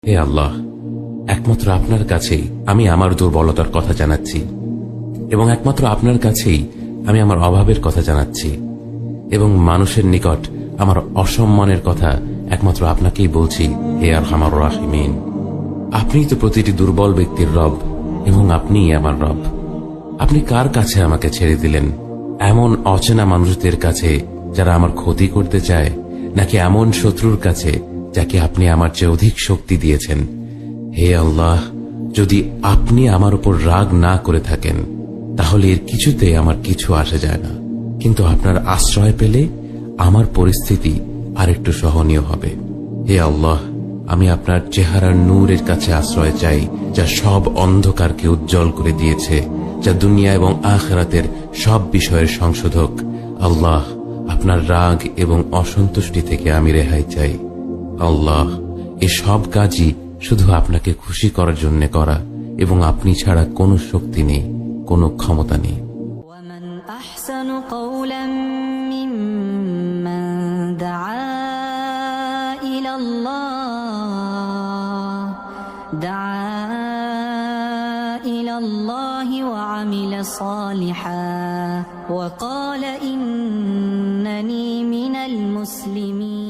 হে আল্লাহ, একমাত্র আপনার কাছেই আমি আমার দুর্বলতার কথা জানাচ্ছি এবং একমাত্র আপনার কাছেই আমি আমার অভাবের কথা জানাচ্ছি এবং মানুষের নিকট আমার অসম্মানের কথা একমাত্র আপনাকেই বলছি। হে আরহামার রাহিমিন, আপনিই তো প্রতিটি দুর্বল ব্যক্তির রব এবং আপনিই আমার রব। আপনি কার কাছে আমাকে ছেড়ে দিলেন? এমন অচেনা মানুষদের কাছে যারা আমার ক্ষতি করতে চায়, নাকি এমন শত্রুর কাছে যাকে আপনি আমার চেয়ে অধিক শক্তি দিয়েছেন? হে আল্লাহ, যদি আপনি আমার উপর রাগ না করে থাকেন তাহলে এর কিছুতে আমার কিছু আসে যায় না, কিন্তু আপনার আশ্রয় পেলে আমার পরিস্থিতি আরেকটু সহনীয় হবে। হে আল্লাহ, আমি আপনার চেহারার নূরের কাছে আশ্রয় চাই, যা সব অন্ধকারকে উজ্জ্বল করে দিয়েছে, যা দুনিয়া এবং আখিরাতের সব বিষয়ের সংশোধক। আল্লাহ, আপনার রাগ এবং অসন্তুষ্টি থেকে আমি রেহাই চাই। আল্লাহ, এ সব কাজই শুধু আপনাকে খুশি করার জন্য করা এবং আপনি ছাড়া কোনো শক্তি নেই, কোনো ক্ষমতা নেই। ومن أحسن قولا ممن دعا إلى الله وعمل صالحا وقال إنني من المسلمين।